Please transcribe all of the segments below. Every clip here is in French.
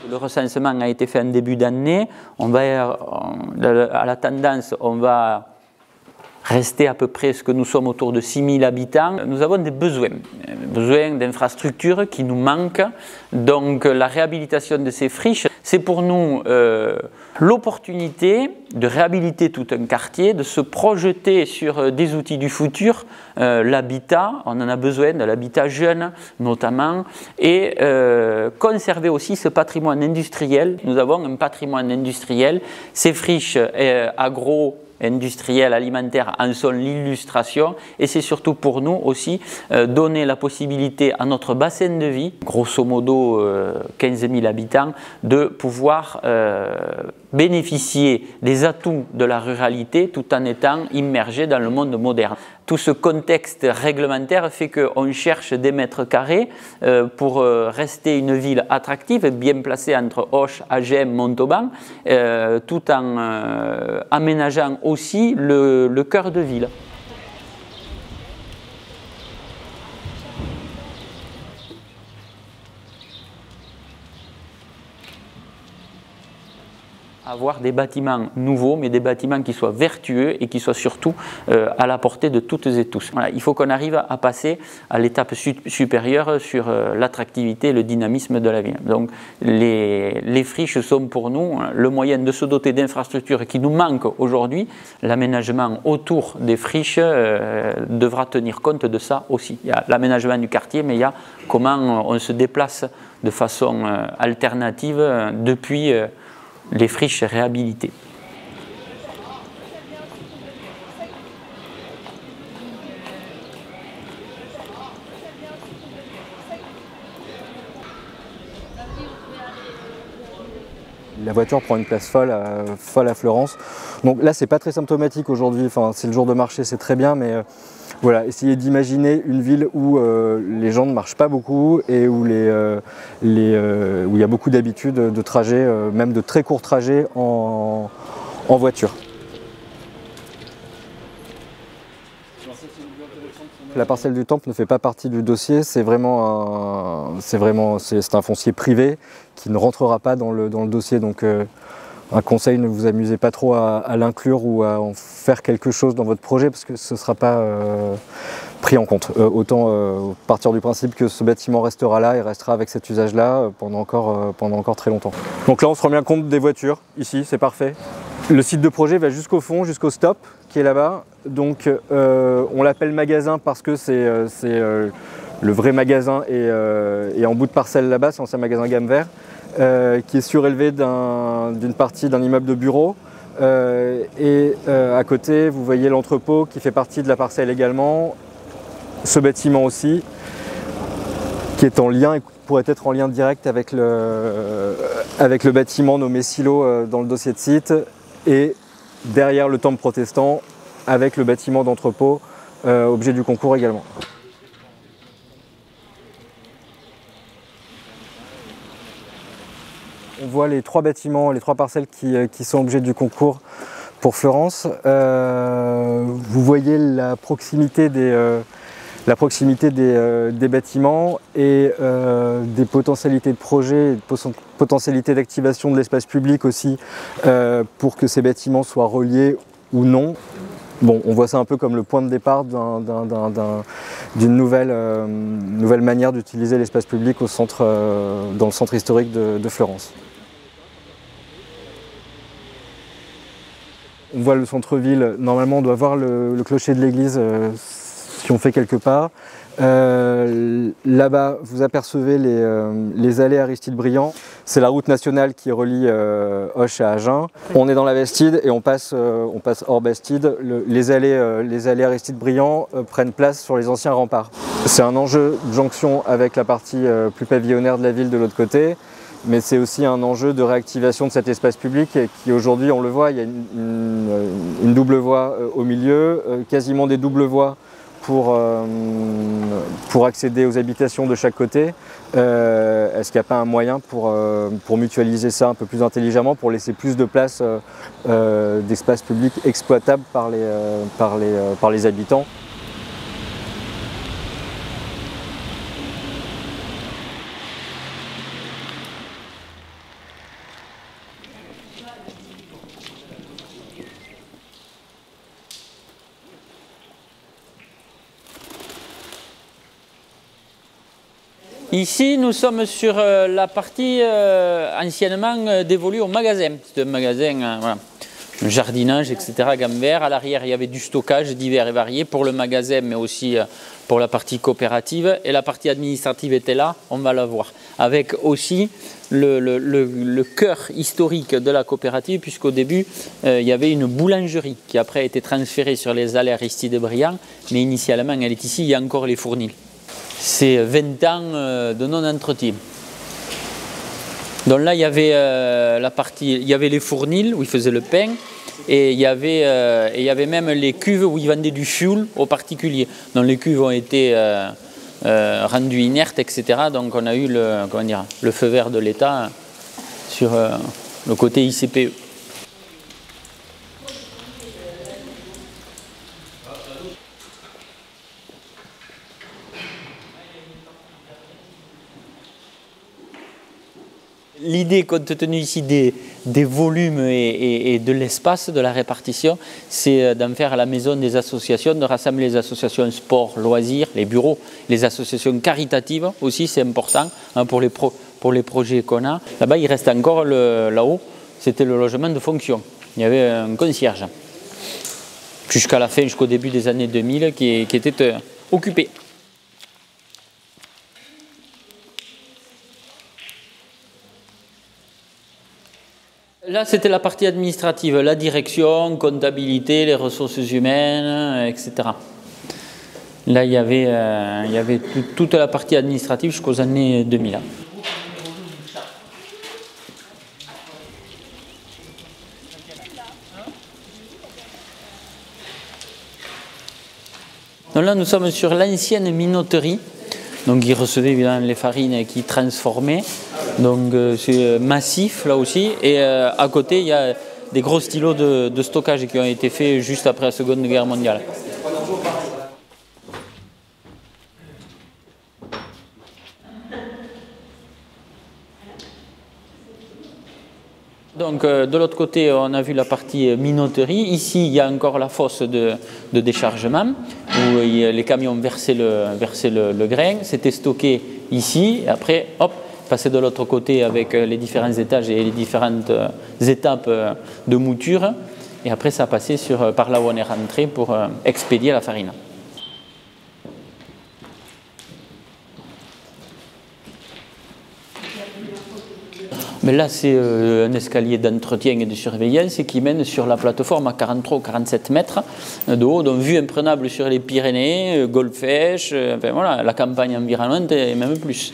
Le recensement a été fait en début d'année. À la tendance, on va rester à peu près ce que nous sommes autour de 6000 habitants. Nous avons des besoins d'infrastructures qui nous manquent. Donc la réhabilitation de ces friches, c'est pour nous l'opportunité de réhabiliter tout un quartier, de se projeter sur des outils du futur, l'habitat, on en a besoin, de l'habitat jeune notamment, et conserver aussi ce patrimoine industriel. Nous avons un patrimoine industriel, ces friches agro-industrielles, alimentaires en sont l'illustration, et c'est surtout pour nous aussi donner la possibilité à notre bassin de vie, grosso modo 15 000 habitants, de pouvoir bénéficier des atouts de la ruralité tout en étant immergé dans le monde moderne. Tout ce contexte réglementaire fait qu'on cherche des mètres carrés pour rester une ville attractive, bien placée entre Auch, Agen, Montauban, tout en aménageant aussi le cœur de ville. Avoir des bâtiments nouveaux, mais des bâtiments qui soient vertueux et qui soient surtout à la portée de toutes et tous. Voilà, il faut qu'on arrive à passer à l'étape supérieure sur l'attractivité et le dynamisme de la ville. Donc les friches sont pour nous le moyen de se doter d'infrastructures qui nous manquent aujourd'hui. L'aménagement autour des friches devra tenir compte de ça aussi. Il y a l'aménagement du quartier, mais il y a comment on se déplace de façon alternative depuis les friches réhabilitées. La voiture prend une place folle à Fleurance. Donc là, c'est pas très symptomatique aujourd'hui. Enfin, c'est le jour de marché, c'est très bien, mais voilà, essayez d'imaginer une ville où les gens ne marchent pas beaucoup et où il y a beaucoup d'habitudes de trajets, même de très courts trajets en voiture. La parcelle du Temple ne fait pas partie du dossier, c'est un foncier privé qui ne rentrera pas dans le dossier. Donc un conseil, ne vous amusez pas trop à l'inclure ou à en faire quelque chose dans votre projet parce que ce ne sera pas pris en compte. Autant partir du principe que ce bâtiment restera là et restera avec cet usage-là pendant encore très longtemps. Donc là, on se rend bien compte des voitures, ici, c'est parfait. Le site de projet va jusqu'au fond, jusqu'au stop, qui est là-bas. Donc on l'appelle magasin parce que c'est le vrai magasin et en bout de parcelle là-bas, c'est un ancien magasin gamme vert. Qui est surélevé d'une partie d'un immeuble de bureau et à côté vous voyez l'entrepôt qui fait partie de la parcelle également, ce bâtiment aussi qui est en lien et pourrait être en lien direct avec le bâtiment nommé Silo dans le dossier de site et derrière le temple protestant avec le bâtiment d'entrepôt objet du concours également. On voit les trois bâtiments, les trois parcelles qui sont objets du concours pour Fleurance. Vous voyez la proximité des bâtiments et des potentialités de projet, des potentialités d'activation de l'espace public aussi pour que ces bâtiments soient reliés ou non. Bon, on voit ça un peu comme le point de départ d'une nouvelle manière d'utiliser l'espace public dans le centre historique de Fleurance. On voit le centre-ville, normalement on doit voir le clocher de l'église si on fait quelques pas. Là-bas, vous apercevez les allées Aristide-Briand. C'est la route nationale qui relie Auch à Agen. On est dans la Bastide et on passe hors Bastide. Les allées Aristide-Briand prennent place sur les anciens remparts. C'est un enjeu de jonction avec la partie plus pavillonnaire de la ville de l'autre côté. Mais c'est aussi un enjeu de réactivation de cet espace public qui aujourd'hui, on le voit, il y a une double voie au milieu, quasiment des doubles voies pour accéder aux habitations de chaque côté. Est-ce qu'il n'y a pas un moyen pour mutualiser ça un peu plus intelligemment, pour laisser plus de place d'espace public exploitable par les habitants ? Ici, nous sommes sur la partie anciennement dévolue au magasin. C'est un magasin, voilà, un jardinage, etc. gamme vert. À l'arrière, il y avait du stockage divers et variés pour le magasin, mais aussi pour la partie coopérative. Et la partie administrative était là, on va la voir. Avec aussi le cœur historique de la coopérative, puisqu'au début, il y avait une boulangerie qui après a été transférée sur les allées Aristide Briand. Mais initialement, elle est ici, il y a encore les fournils. C'est 20 ans de non-entretien. Donc là, il y avait la partie, il y avait les fournils où ils faisaient le pain, et il y avait même les cuves où ils vendaient du fioul aux particuliers. Donc les cuves ont été rendues inertes, etc. Donc on a eu le feu vert de l'État sur le côté ICPE. L'idée, compte tenu ici des volumes et de l'espace, de la répartition, c'est d'en faire la maison des associations, de rassembler les associations sport, loisirs, les bureaux, les associations caritatives aussi, c'est important hein, pour les projets qu'on a. Là-bas, il reste encore là-haut, c'était le logement de fonction. Il y avait un concierge jusqu'à la fin, jusqu'au début des années 2000 qui était occupé. Là, c'était la partie administrative, la direction, comptabilité, les ressources humaines, etc. Là, il y avait toute la partie administrative jusqu'aux années 2000. Donc là, nous sommes sur l'ancienne minoterie. Donc, ils recevaient évidemment les farines qui transformaient. Donc, c'est massif là aussi. Et à côté, il y a des gros stylos de stockage qui ont été faits juste après la Seconde Guerre mondiale. Donc de l'autre côté, on a vu la partie minoterie. Ici, il y a encore la fosse de déchargement où les camions versaient le grain. C'était stocké ici. Et après, hop, passé de l'autre côté avec les différents étages et les différentes étapes de mouture. Et après, ça passait par là où on est rentré pour expédier la farine. Mais là, c'est un escalier d'entretien et de surveillance qui mène sur la plateforme à 43 ou 47 mètres de haut, donc vue imprenable sur les Pyrénées, Golfech, enfin, voilà, la campagne environnante et même plus.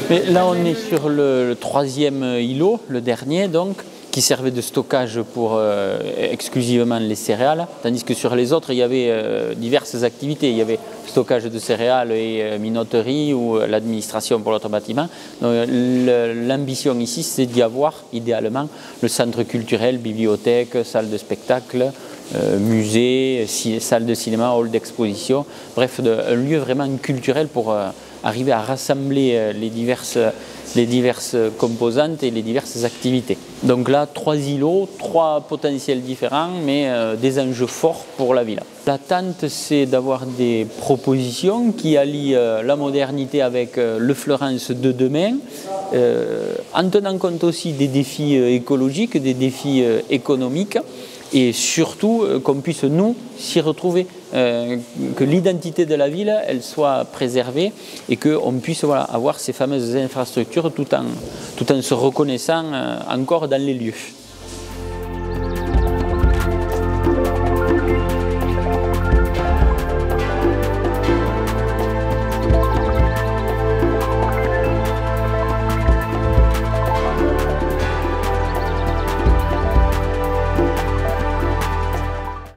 Mais là, on est sur le troisième îlot, le dernier donc, qui servait de stockage pour exclusivement les céréales, tandis que sur les autres, il y avait diverses activités. Il y avait stockage de céréales et minoterie ou l'administration pour l'autre bâtiment. L'ambition ici, c'est d'y avoir idéalement le centre culturel, bibliothèque, salle de spectacle, musée, salle de cinéma, hall d'exposition, bref, un lieu vraiment culturel pour arriver à rassembler les diverses composantes et les diverses activités. Donc là, 3 îlots, 3 potentiels différents, mais des enjeux forts pour la ville. L'attente, c'est d'avoir des propositions qui allient la modernité avec le Fleurance de demain, en tenant compte aussi des défis écologiques, des défis économiques, et surtout qu'on puisse nous s'y retrouver, que l'identité de la ville elle soit préservée et qu'on puisse voilà, avoir ces fameuses infrastructures tout en se reconnaissant encore dans les lieux.